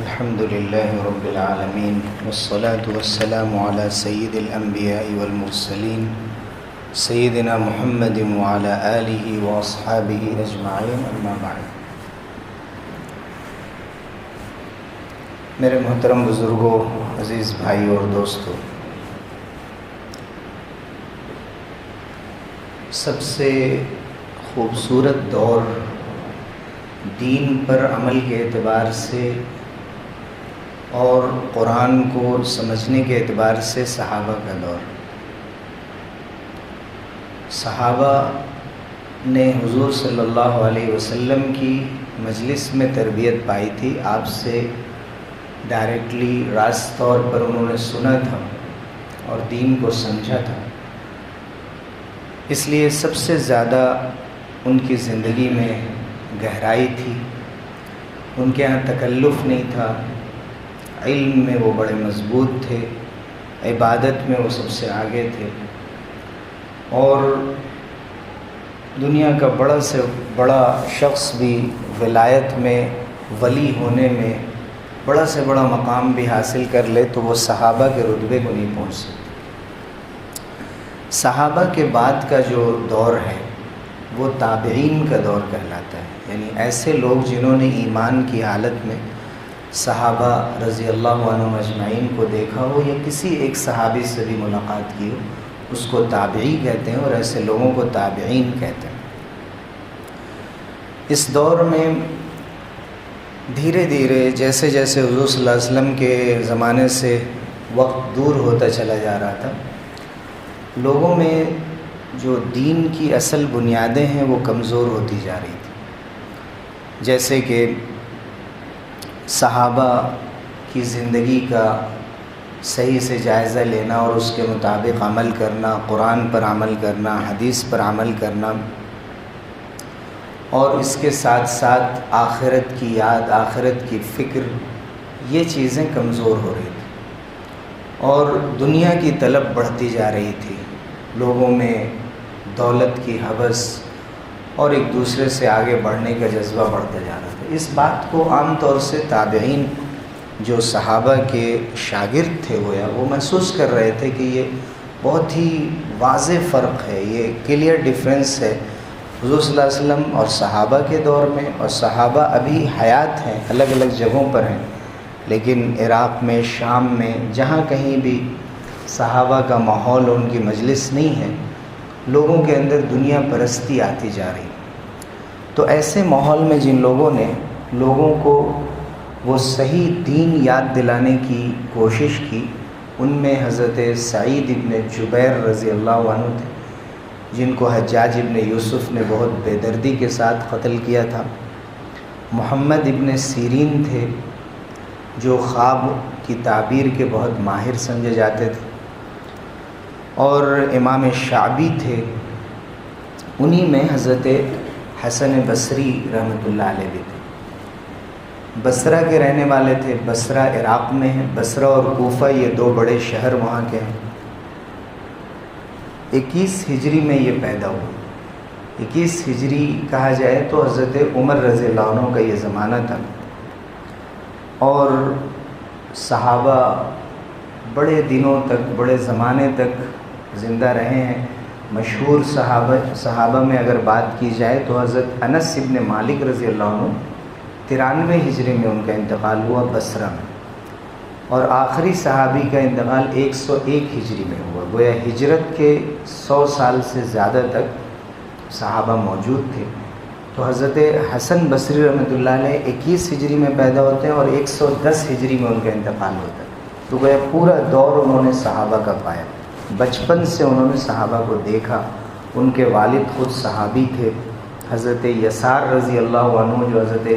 الحمد لله رب العالمين والصلاة والسلام على سيد الأنبياء والمرسلين سيدنا محمد وعلى آله وأصحابه أجمعين أما بعد. میرے محترم بزرگوں، عزیز بھائیوں اور دوستوں، سب سے خوبصورت دور دین پر عمل کے اعتبار سے اور قرآن کو سمجھنے کے اعتبار سے صحابہ کا دور. صحابہ نے حضور صلی اللہ علیہ وسلم کی مجلس میں تربیت پائی تھی. آپ سے ڈائریکٹلی راست طور پر انہوں نے سنا تھا اور دین کو سمجھا تھا. اس لیے سب سے زیادہ ان کی زندگی میں گہرائی تھی. ان کے ہاں تکلف نہیں تھا. علم میں وہ بڑے مضبوط تھے، عبادت میں وہ سب سے آگے تھے، اور دنیا کا بڑا سے بڑا شخص بھی ولایت میں، ولی ہونے میں بڑا سے بڑا مقام بھی حاصل کر لے تو وہ صحابہ کے رتبے کو نہیں پہنچ سکتے. صحابہ کے بعد کا جو دور ہے وہ تابعین کا دور کہلاتا ہے، یعنی ایسے لوگ جنہوں نے ایمان کی حالت میں صحابہ رضی اللہ عنہم اجمعین کو دیکھا ہو یا کسی ایک صحابی سے بھی ملاقات کی ہو، اس کو تابعی کہتے ہیں، اور ایسے لوگوں کو تابعین کہتے ہیں. اس دور میں دھیرے دھیرے جیسے جیسے حضور صلی اللہ علیہ وسلم کے زمانے سے وقت دور ہوتا چلا جا رہا تھا، لوگوں میں جو دین کی اصل بنیادیں ہیں وہ کمزور ہوتی جا رہی تھی. جیسے کہ صحابہ کی زندگی کا صحیح سے جائزہ لینا اور اس کے مطابق عمل کرنا، قرآن پر عمل کرنا، حدیث پر عمل کرنا، اور اس کے ساتھ ساتھ آخرت کی یاد، آخرت کی فکر، یہ چیزیں کمزور ہو رہی تھیں اور دنیا کی طلب بڑھتی جا رہی تھی. لوگوں میں دولت کی ہوس اور ایک دوسرے سے آگے بڑھنے کا جذبہ بڑھتا جا رہا تھا. اس بات کو عام طور سے تابعین جو صحابہ کے شاگرد تھے وہ محسوس کر رہے تھے کہ یہ بہت ہی واضح فرق ہے، یہ کلیئر ڈیفرنس ہے حضور صلی اللہ علیہ وسلم اور صحابہ کے دور میں. اور صحابہ ابھی حیات ہیں، الگ الگ جگہوں پر ہیں، لیکن عراق میں، شام میں، جہاں کہیں بھی صحابہ کا ماحول، ان کی مجلس نہیں ہے، لوگوں کے اندر دنیا پرستی آتی جا رہی. تو ایسے ماحول میں جن لوگوں نے لوگوں کو وہ صحیح دین یاد دلانے کی کوشش کی، ان میں حضرت سعید ابن جبیر رضی اللہ عنہ تھے، جن کو حجاج ابن یوسف نے بہت بے دردی کے ساتھ قتل کیا تھا. محمد ابن سیرین تھے جو خواب کی تعبیر کے بہت ماہر سمجھے جاتے تھے، اور امام شعبی تھے. انہی میں حضرت حسن بصری رحمۃ اللہ علیہ بھی تھے. بصرہ کے رہنے والے تھے. بصرہ عراق میں ہے. بصرہ اور کوفہ یہ دو بڑے شہر وہاں کے ہیں. 21 ہجری میں یہ پیدا ہوا. 21 ہجری کہا جائے تو حضرت عمر رضی اللہ عنہ کا یہ زمانہ تھا، اور صحابہ بڑے دنوں تک، بڑے زمانے تک زندہ رہے ہیں. مشہور صحابہ میں اگر بات کی جائے تو حضرت انس ابن مالک رضی اللہ عنہ 93 ہجری میں ان کا انتقال ہوا بصرہ میں، اور آخری صحابی کا انتقال 101 ہجری میں ہوا. گویا ہجرت کے 100 سال سے زیادہ تک صحابہ موجود تھے. تو حضرت حسن بصری رحمۃ اللہ علیہ 21 ہجری میں پیدا ہوتے ہیں اور 110 ہجری میں ان کا انتقال ہوتا ہے. تو گویا پورا دور انہوں نے صحابہ کا پایا. بچپن سے انہوں نے صحابہ کو دیکھا. ان کے والد خود صحابی تھے، حضرت یسار رضی اللہ عنہ، جو حضرت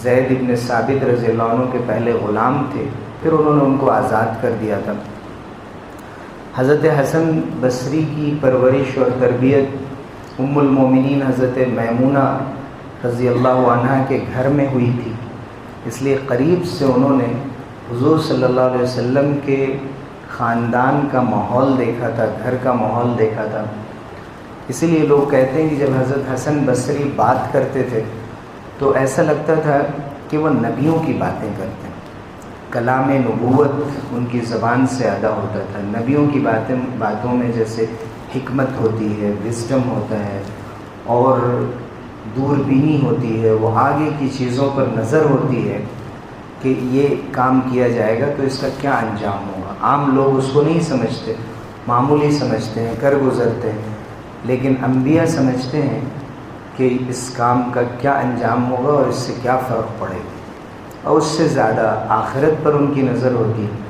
زید ابن ثابت رضی اللہ عنہ کے پہلے غلام تھے، پھر انہوں نے ان کو آزاد کر دیا تھا. حضرت حسن بصری کی پرورش اور تربیت ام المومنین حضرت میمونہ رضی اللہ عنہ کے گھر میں ہوئی تھی، اس لیے قریب سے انہوں نے حضور صلی اللہ علیہ وسلم کے خاندان کا ماحول دیکھا تھا، گھر کا ماحول دیکھا تھا. اسی لیے لوگ کہتے ہیں کہ جب حضرت حسن بصری بات کرتے تھے تو ایسا لگتا تھا کہ وہ نبیوں کی باتیں کرتے ہیں. کلام نبوت ان کی زبان سے ادا ہوتا تھا۔ نبیوں کی باتوں میں جیسے حکمت ہوتی ہے، وزڈم ہوتا ہے اور دوربینی ہوتی ہے، وہ آگے کی چیزوں پر نظر ہوتی ہے کہ یہ کام کیا جائے گا تو اس کا کیا انجام ہوگا۔ عام لوگ اس کو نہیں سمجھتے، معمولی سمجھتے ہیں، کر گزرتے ہیں، لیکن انبیاء سمجھتے ہیں کہ اس کام کا کیا انجام ہوگا اور اس سے کیا فرق پڑے گا، اور اس سے زیادہ آخرت پر ان کی نظر ہوتی ہے۔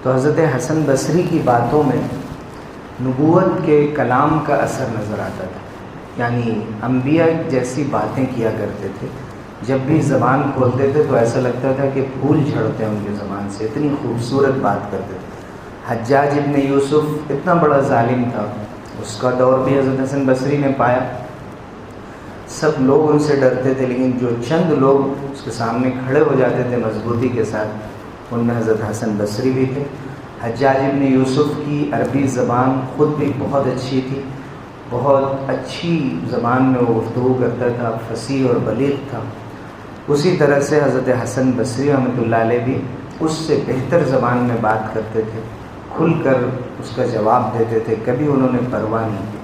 تو حضرت حسن بصری کی باتوں میں نبوت کے کلام کا اثر نظر آتا تھا، یعنی انبیاء جیسی باتیں کیا کرتے تھے، جب بھی زبان کھولتے تھے تو ایسا لگتا تھا کہ پھول جھڑتے ہیں ان کی زبان سے، اتنی خوبصورت بات کرتے تھے۔ حجاج ابن یوسف اتنا بڑا ظالم تھا، اس کا دور بھی حضرت حسن بصری نے پایا، سب لوگ ان سے ڈرتے تھے، لیکن جو چند لوگ اس کے سامنے کھڑے ہو جاتے تھے مضبوطی کے ساتھ، ان میں حضرت حسن بصری بھی تھے۔ حجاج ابن یوسف کی عربی زبان خود بھی بہت اچھی تھی، بہت اچھی زبان میں وہ گفتگو کرتا تھا، فصیح اور بلیغ تھا۔ اسی طرح سے حضرت حسن بصری رحمۃ اللہ علیہ بھی اس سے بہتر زبان میں بات کرتے تھے، کھل کر اس کا جواب دیتے تھے، کبھی انہوں نے پرواہ نہیں کی۔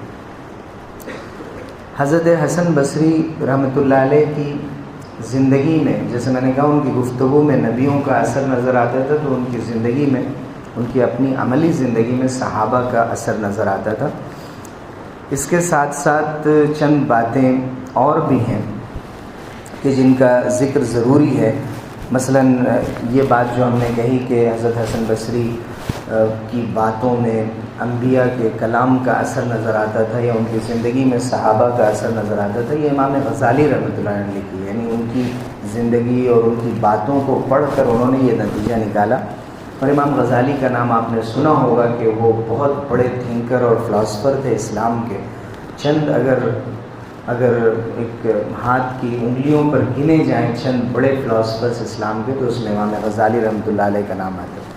حضرت حسن بصری رحمۃ اللہ علیہ کی زندگی میں، جیسے میں نے کہا ان کی گفتگو میں نبیوں کا اثر نظر آتا تھا، تو ان کی زندگی میں، ان کی اپنی عملی زندگی میں صحابہ کا اثر نظر آتا تھا۔ اس کے ساتھ ساتھ چند باتیں اور بھی ہیں کہ جن کا ذکر ضروری ہے۔ مثلاً یہ بات جو ہم نے کہی کہ حضرت حسن بصری کی باتوں میں انبیاء کے کلام کا اثر نظر آتا تھا یا ان کی زندگی میں صحابہ کا اثر نظر آتا تھا، یہ امام غزالی رحمۃ اللہ علیہ نے لکھی، یعنی ان کی زندگی اور ان کی باتوں کو پڑھ کر انہوں نے یہ نتیجہ نکالا۔ اور امام غزالی کا نام آپ نے سنا ہوگا کہ وہ بہت بڑے تھنکر اور فلاسفر تھے اسلام کے۔ چند اگر ایک ہاتھ کی انگلیوں پر گنے جائیں چند بڑے فلاسفرز اسلام کے، تو اس میں امام غزالی رحمۃ اللہ علیہ کا نام آتا ہے۔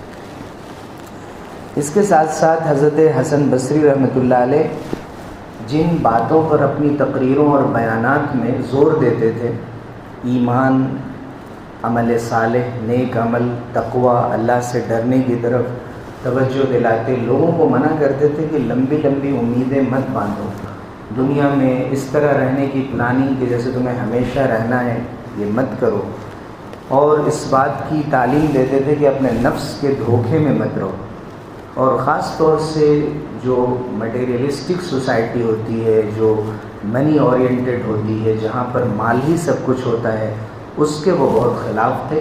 اس کے ساتھ ساتھ حضرت حسن بصری رحمۃ اللہ علیہ جن باتوں پر اپنی تقریروں اور بیانات میں زور دیتے تھے، ایمان، عمل صالح، نیک عمل، تقوی، اللہ سے ڈرنے کی طرف توجہ دلاتے، لوگوں کو منع کرتے تھے کہ لمبی لمبی امیدیں مت باندھو، دنیا میں اس طرح رہنے کی پلاننگ کہ جیسے تمہیں ہمیشہ رہنا ہے، یہ مت کرو، اور اس بات کی تعلیم دیتے تھے کہ اپنے نفس کے دھوکے میں مت رہو۔ اور خاص طور سے جو مٹیریلسٹک سوسائٹی ہوتی ہے، جو منی اورینٹڈ ہوتی ہے، جہاں پر مال ہی سب کچھ ہوتا ہے، اس کے وہ بہت خلاف تھے،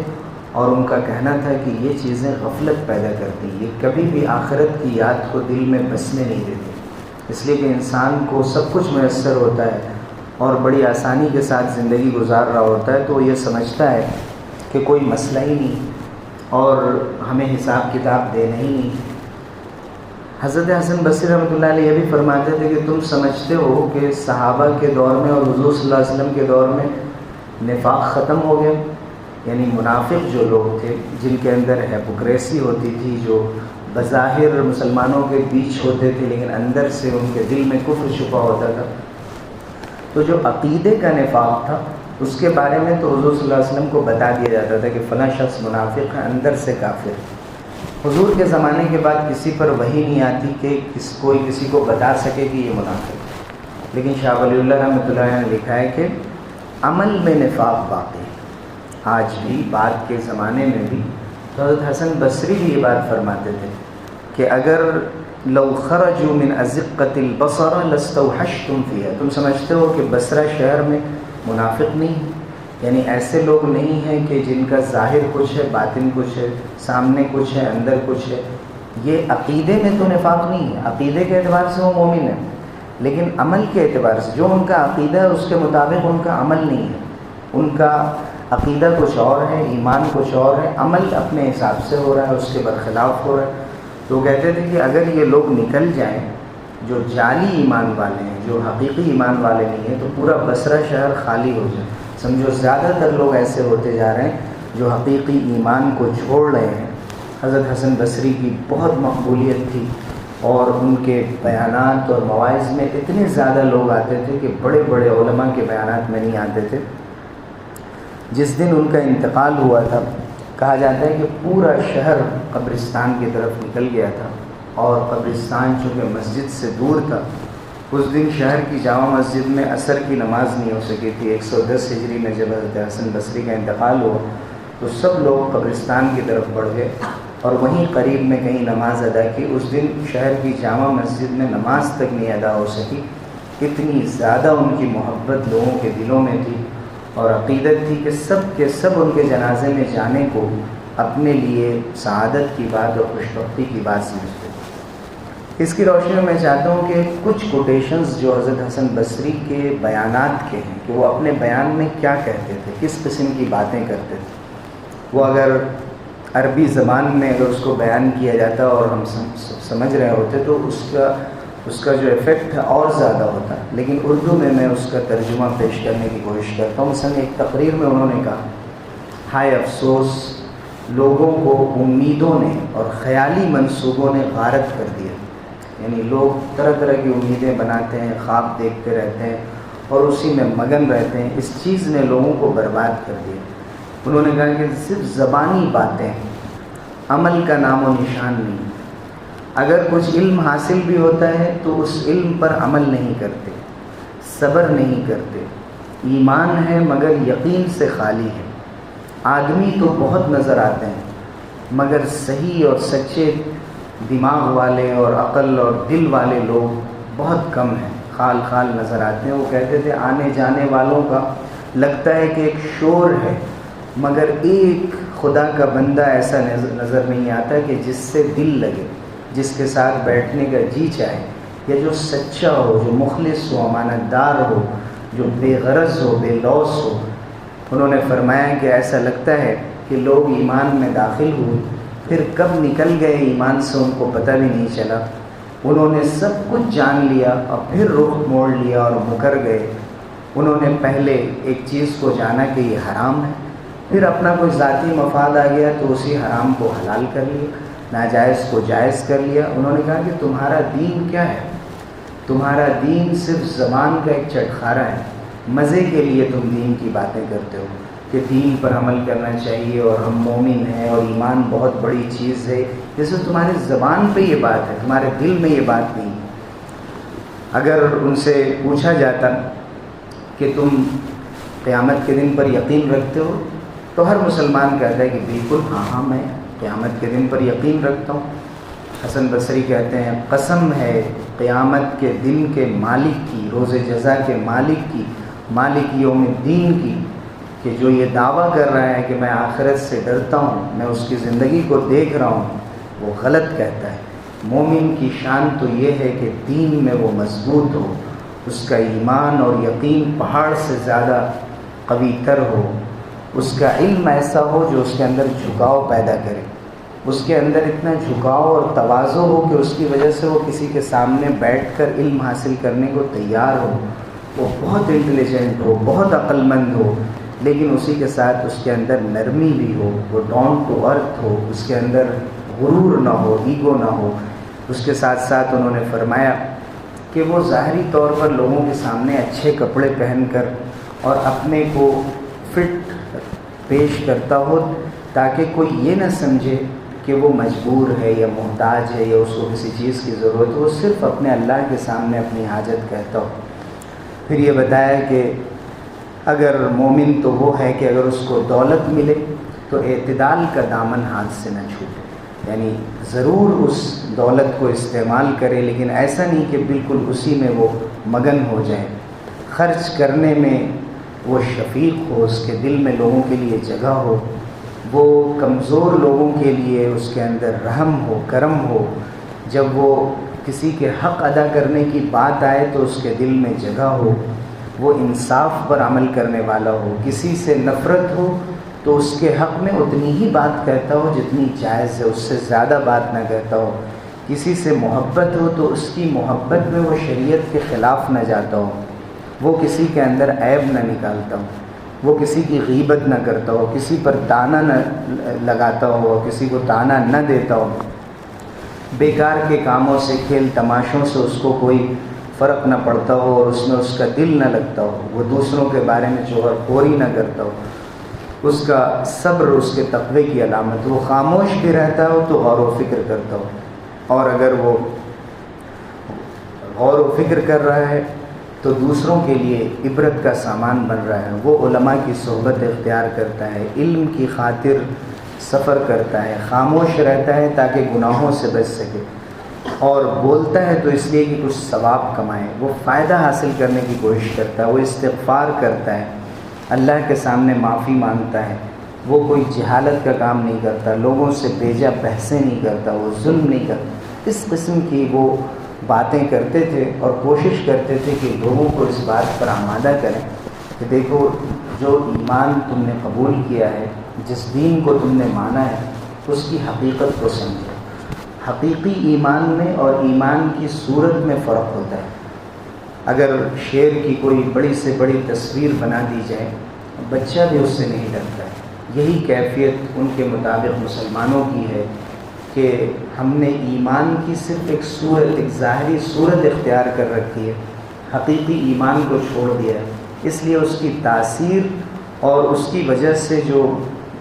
اور ان کا کہنا تھا کہ یہ چیزیں غفلت پیدا کرتی ہیں، یہ کبھی بھی آخرت کی یاد کو دل میں بسنے نہیں دیتی، اس لیے کہ انسان کو سب کچھ میسر ہوتا ہے اور بڑی آسانی کے ساتھ زندگی گزار رہا ہوتا ہے، تو وہ یہ سمجھتا ہے کہ کوئی مسئلہ ہی نہیں اور ہمیں حساب کتاب دینا ہی نہیں۔ حضرت حسن بصری رحمۃ اللہ علیہ یہ بھی فرماتے تھے کہ تم سمجھتے ہو کہ صحابہ کے دور میں اور حضور صلی اللہ علیہ وسلم کے دور میں نفاق ختم ہو گیا، یعنی منافق جو لوگ تھے، جن کے اندر ہیپوکریسی ہوتی تھی، جو بظاہر مسلمانوں کے بیچ ہوتے تھے لیکن اندر سے ان کے دل میں کفر چھپا ہوتا تھا، تو جو عقیدے کا نفاق تھا اس کے بارے میں تو حضور صلی اللہ علیہ وسلم کو بتا دیا جاتا تھا کہ فلاں شخص منافق ہے، اندر سے کافر ہے۔ حضور کے زمانے کے بعد کسی پر وحی نہیں آتی کہ کوئی کسی کو بتا سکے کہ یہ منافق ہے، لیکن شاہ ولی اللہ رحمۃ اللہ علیہ نے لکھا ہے کہ عمل میں نفاق باقی ہے، آج بھی بعد کے زمانے میں بھی۔ تو حضرت حسن بصری بھی یہ بات فرماتے تھے کہ اگر لو خرجوا من ازقۃ البصرہ لاستوحشتم فیہا، تم سمجھتے ہو کہ بصرہ شہر میں منافق نہیں، یعنی ایسے لوگ نہیں ہیں کہ جن کا ظاہر کچھ ہے، باطن کچھ ہے، سامنے کچھ ہے، اندر کچھ ہے، یہ عقیدے میں تو نفاق نہیں ہے، عقیدے کے اعتبار سے وہ مومن ہے، لیکن عمل کے اعتبار سے جو ان کا عقیدہ ہے اس کے مطابق ان کا عمل نہیں ہے، ان کا عقیدہ کچھ اور ہے، ایمان کچھ اور ہے، عمل اپنے حساب سے ہو رہا ہے، اس کے برخلاف ہو رہا ہے۔ تو کہتے تھے کہ اگر یہ لوگ نکل جائیں جو جعلی ایمان والے ہیں، جو حقیقی ایمان والے نہیں ہیں، تو پورا بصرہ شہر خالی ہو جائے۔ سمجھو زیادہ تر لوگ ایسے ہوتے جا رہے ہیں جو حقیقی ایمان کو چھوڑ رہے ہیں۔ حضرت حسن بصری کی بہت مقبولیت تھی اور ان کے بیانات اور مواعظ میں اتنے زیادہ لوگ آتے تھے کہ بڑے بڑے علماء کے بیانات میں نہیں آتے تھے۔ جس دن ان کا انتقال ہوا تھا کہا جاتا ہے کہ پورا شہر قبرستان کی طرف نکل گیا تھا، اور قبرستان چونکہ مسجد سے دور تھا، اس دن شہر کی جامع مسجد میں عصر کی نماز نہیں ہو سکی تھی۔ 110 ہجری میں جب حضرت حسن بصری کا انتقال ہوا تو سب لوگ قبرستان کی طرف بڑھ گئے اور وہیں قریب میں کہیں نماز ادا کی۔ اس دن شہر کی جامع مسجد میں نماز تک نہیں ادا ہو سکی، اتنی زیادہ ان کی محبت لوگوں کے دلوں میں تھی اور عقیدت تھی کہ سب کے سب ان کے جنازے میں جانے کو اپنے لیے سعادت کی بات اور خوشبختی کی بات سمجھتے تھے۔ اس کی روشنی میں میں چاہتا ہوں کہ کچھ کوٹیشنز جو حضرت حسن بصری کے بیانات کے ہیں کہ وہ اپنے بیان میں کیا کہتے تھے، کس قسم کی باتیں کرتے تھے، وہ اگر عربی زبان میں اگر اس کو بیان کیا جاتا اور ہم سمجھ رہے ہوتے تو اس کا جو ایفیکٹ ہے اور زیادہ ہوتا، لیکن اردو میں اس کا ترجمہ پیش کرنے کی کوشش کرتا ہوں۔ مثلا ایک تقریر میں انہوں نے کہا، ہائے افسوس لوگوں کو امیدوں نے اور خیالی منصوبوں نے غارت کر دیا، یعنی لوگ طرح طرح کی امیدیں بناتے ہیں، خواب دیکھتے رہتے ہیں اور اسی میں مگن رہتے ہیں، اس چیز نے لوگوں کو برباد کر دیا۔ انہوں نے کہا کہ صرف زبانی باتیں، عمل کا نام و نشان نہیں، اگر کچھ علم حاصل بھی ہوتا ہے تو اس علم پر عمل نہیں کرتے، صبر نہیں کرتے، ایمان ہے مگر یقین سے خالی ہے۔ آدمی تو بہت نظر آتے ہیں مگر صحیح اور سچے دماغ والے اور عقل اور دل والے لوگ بہت کم ہیں، خال خال نظر آتے ہیں۔ وہ کہتے تھے آنے جانے والوں کا لگتا ہے کہ ایک شور ہے مگر ایک خدا کا بندہ ایسا نظر نہیں آتا کہ جس سے دل لگے، جس کے ساتھ بیٹھنے کا جی چاہے، یا جو سچا ہو، جو مخلص ہو، امانت دار ہو، جو بے غرض ہو، بے لوث ہو۔ انہوں نے فرمایا کہ ایسا لگتا ہے کہ لوگ ایمان میں داخل ہوئے پھر کب نکل گئے ایمان سے ان کو پتہ بھی نہیں چلا۔ انہوں نے سب کچھ جان لیا اور پھر رخ موڑ لیا اور مکر گئے۔ انہوں نے پہلے ایک چیز کو جانا کہ یہ حرام ہے، پھر اپنا کوئی ذاتی مفاد آ گیا تو اسی حرام کو حلال کر لیا، ناجائز کو جائز کر لیا۔ انہوں نے کہا کہ تمہارا دین کیا ہے؟ تمہارا دین صرف زبان کا ایک چٹخارا ہے، مزے کے لیے تم دین کی باتیں کرتے ہو کہ دین پر عمل کرنا چاہیے اور ہم مومن ہیں اور ایمان بہت بڑی چیز ہے، جیسے تمہارے زبان پہ یہ بات ہے، تمہارے دل میں یہ بات نہیں۔ اگر ان سے پوچھا جاتا کہ تم قیامت کے دن پر یقین رکھتے ہو تو ہر مسلمان کہتا ہے کہ بالکل ہاں میں قیامت کے دن پر یقین رکھتا ہوں۔ حسن بصری کہتے ہیں قسم ہے قیامت کے دن کے مالک کی، روز جزا کے مالک کی، مالک یوم الدین کی، کہ جو یہ دعویٰ کر رہا ہے کہ میں آخرت سے ڈرتا ہوں، میں اس کی زندگی کو دیکھ رہا ہوں، وہ غلط کہتا ہے۔ مومن کی شان تو یہ ہے کہ دین میں وہ مضبوط ہو، اس کا ایمان اور یقین پہاڑ سے زیادہ قوی تر ہو، اس کا علم ایسا ہو جو اس کے اندر جھکاؤ پیدا کرے، اس کے اندر اتنا جھکاؤ اور تواضع ہو کہ اس کی وجہ سے وہ کسی کے سامنے بیٹھ کر علم حاصل کرنے کو تیار ہو، وہ بہت انٹیلیجنٹ ہو، بہت عقل مند ہو، لیکن اسی کے ساتھ اس کے اندر نرمی بھی ہو، وہ ڈاؤن ٹو ارتھ ہو، اس کے اندر غرور نہ ہو، ایگو نہ ہو۔ اس کے ساتھ ساتھ انہوں نے فرمایا کہ وہ ظاہری طور پر لوگوں کے سامنے اچھے کپڑے پہن کر اور اپنے کو فٹ پیش کرتا ہو تاکہ کوئی یہ نہ سمجھے کہ وہ مجبور ہے یا محتاج ہے یا اس کو کسی چیز کی ضرورت ہو، وہ صرف اپنے اللہ کے سامنے اپنی حاجت کہتا ہو۔ پھر یہ بتایا کہ اگر مومن تو وہ ہے کہ اگر اس کو دولت ملے تو اعتدال کا دامن ہاتھ سے نہ چھوٹے، یعنی ضرور اس دولت کو استعمال کرے لیکن ایسا نہیں کہ بالکل اسی میں وہ مگن ہو جائے، خرچ کرنے میں وہ شفیق ہو، اس کے دل میں لوگوں کے لیے جگہ ہو، وہ کمزور لوگوں کے لیے اس کے اندر رحم ہو، کرم ہو، جب وہ کسی کے حق ادا کرنے کی بات آئے تو اس کے دل میں جگہ ہو، وہ انصاف پر عمل کرنے والا ہو، کسی سے نفرت ہو تو اس کے حق میں اتنی ہی بات کہتا ہو جتنی جائز ہے، اس سے زیادہ بات نہ کہتا ہو، کسی سے محبت ہو تو اس کی محبت میں وہ شریعت کے خلاف نہ جاتا ہو، وہ کسی کے اندر عیب نہ نکالتا ہو، وہ کسی کی غیبت نہ کرتا ہو، کسی پر تانا نہ لگاتا ہو، کسی کو تانا نہ دیتا ہو، بیکار کے کاموں سے، کھیل تماشوں سے اس کو کوئی فرق نہ پڑتا ہو اور اس میں اس کا دل نہ لگتا ہو، وہ دوسروں کے بارے میں چغل خوری نہ کرتا ہو، اس کا صبر اس کے تقوی کی علامت. وہ خاموش بھی رہتا ہو تو غور و فکر کرتا ہو، اور اگر وہ غور و فکر کر رہا ہے تو دوسروں کے لیے عبرت کا سامان بن رہا ہے. وہ علماء کی صحبت اختیار کرتا ہے، علم کی خاطر سفر کرتا ہے، خاموش رہتا ہے تاکہ گناہوں سے بچ سکے، اور بولتا ہے تو اس لیے کہ کچھ ثواب کمائے. وہ فائدہ حاصل کرنے کی کوشش کرتا ہے، وہ استغفار کرتا ہے، اللہ کے سامنے معافی مانگتا ہے. وہ کوئی جہالت کا کام نہیں کرتا، لوگوں سے بیجا بحثیں نہیں کرتا، وہ ظلم نہیں کرتا. اس قسم کی وہ باتیں کرتے تھے اور کوشش کرتے تھے کہ لوگوں کو اس بات پر آمادہ کریں کہ دیکھو، جو ایمان تم نے قبول کیا ہے، جس دین کو تم نے مانا ہے، اس کی حقیقت کو سمجھو. حقیقی ایمان میں اور ایمان کی صورت میں فرق ہوتا ہے. اگر شیر کی کوئی بڑی سے بڑی تصویر بنا دی جائے، بچہ بھی اس سے نہیں ڈرتا ہے. یہی کیفیت ان کے مطابق مسلمانوں کی ہے کہ ہم نے ایمان کی صرف ایک صورت، ایک ظاہری صورت اختیار کر رکھی ہے، حقیقی ایمان کو چھوڑ دیا ہے. اس لیے اس کی تاثیر اور اس کی وجہ سے جو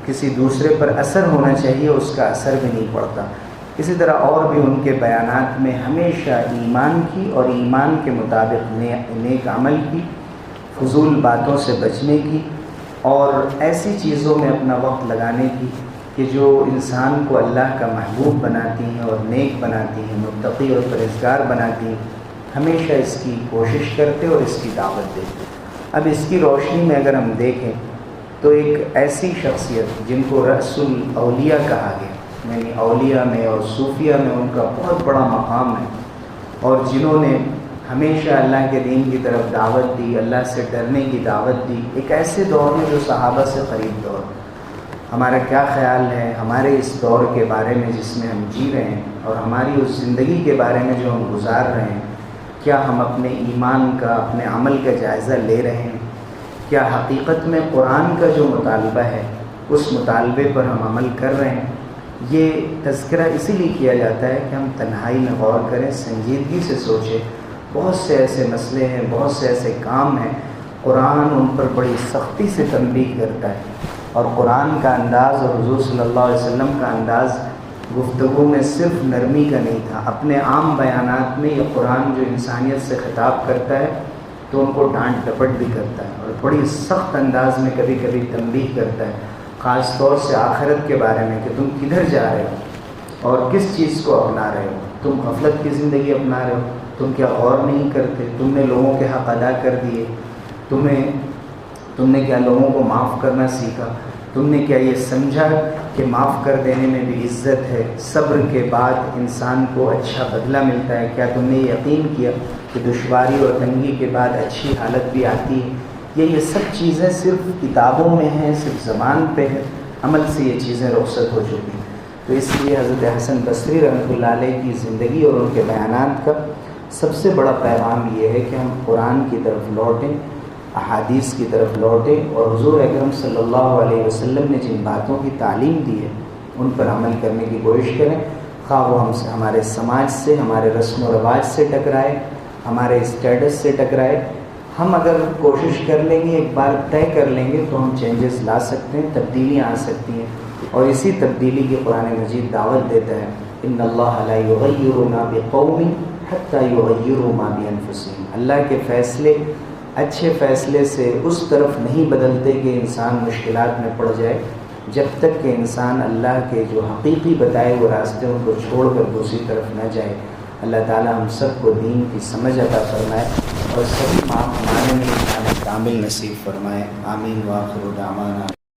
کسی دوسرے پر اثر ہونا چاہیے اس کا اثر بھی نہیں پڑتا. اسی طرح اور بھی ان کے بیانات میں ہمیشہ ایمان کی اور ایمان کے مطابق نیک عمل کی، فضول باتوں سے بچنے کی، اور ایسی چیزوں میں اپنا وقت لگانے کی کہ جو انسان کو اللہ کا محبوب بناتی ہیں اور نیک بناتی ہیں، متقی اور پرہیزگار بناتی ہیں. ہمیشہ اس کی کوشش کرتے اور اس کی دعوت دیتے. اب اس کی روشنی میں اگر ہم دیکھیں تو ایک ایسی شخصیت جن کو رأس الاولیاء کہا گیا، یعنی اولیاء میں اور صوفیہ میں ان کا بہت بڑا مقام ہے، اور جنہوں نے ہمیشہ اللہ کے دین کی طرف دعوت دی، اللہ سے ڈرنے کی دعوت دی، ایک ایسے دور میں جو صحابہ سے قریب دور. ہمارا کیا خیال ہے ہمارے اس دور کے بارے میں جس میں ہم جی رہے ہیں، اور ہماری اس زندگی کے بارے میں جو ہم گزار رہے ہیں؟ کیا ہم اپنے ایمان کا، اپنے عمل کا جائزہ لے رہے ہیں؟ کیا حقیقت میں قرآن کا جو مطالبہ ہے اس مطالبے پر ہم عمل کر رہے ہیں؟ یہ تذکرہ اسی لیے کیا جاتا ہے کہ ہم تنہائی میں غور کریں، سنجیدگی سے سوچیں. بہت سے ایسے مسئلے ہیں، بہت سے ایسے کام ہیں، قرآن ان پر بڑی سختی سے تنبیہ کرتا ہے، اور قرآن کا انداز اور حضور صلی اللہ علیہ وسلم کا انداز گفتگو میں صرف نرمی کا نہیں تھا. اپنے عام بیانات میں یہ قرآن جو انسانیت سے خطاب کرتا ہے تو ان کو ڈانٹ ڈپٹ بھی کرتا ہے، اور بڑی سخت انداز میں کبھی کبھی تنبیہ کرتا ہے، خاص طور سے آخرت کے بارے میں کہ تم کدھر جا رہے ہو اور کس چیز کو اپنا رہے ہو. تم غفلت کی زندگی اپنا رہے ہو، تم کیا غور نہیں کرتے؟ تم نے لوگوں کے حق ادا کر دیے، تم نے کیا لوگوں کو معاف کرنا سیکھا؟ تم نے کیا یہ سمجھا کہ معاف کر دینے میں بھی عزت ہے، صبر کے بعد انسان کو اچھا بدلہ ملتا ہے؟ کیا تم نے یقین کیا کہ دشواری اور تنگی کے بعد اچھی حالت بھی آتی ہے؟ یہ سب چیزیں صرف کتابوں میں ہیں، صرف زبان پہ ہے، عمل سے یہ چیزیں رخصت ہو چکی ہیں. تو اس لیے حضرت حسن بصری رحمۃ اللہ علیہ کی زندگی اور ان کے بیانات کا سب سے بڑا پیغام یہ ہے کہ ہم قرآن کی طرف لوٹیں، احادیث کی طرف لوٹیں، اور حضور اکرم صلی اللہ علیہ وسلم نے جن باتوں کی تعلیم دی ہے ان پر عمل کرنے کی کوشش کریں، خواہ وہ ہمارے سماج سے، ہمارے رسم و رواج سے ٹکرائے، ہمارے اسٹیٹس سے ٹکرائے. ہم اگر کوشش کر لیں گے، ایک بار طے کر لیں گے تو ہم چینجز لا سکتے ہیں، تبدیلیاں آ سکتی ہیں، اور اسی تبدیلی کی قرآن مجید دعوت دیتا ہے. ان اللہ لا یغیر ما بقوم حتی یغیروا ما بانفسہم. اللہ کے فیصلے اچھے فیصلے سے اس طرف نہیں بدلتے کہ انسان مشکلات میں پڑ جائے، جب تک کہ انسان اللہ کے جو حقیقی بتائے ہوئے راستے ان کو چھوڑ کر دوسری طرف نہ جائے. اللہ تعالی ہم سب کو دین کی سمجھ عطا فرمائے اور سبھی معنی میں ایمان کامل نصیب فرمائے. آمین. وآخر دعوانا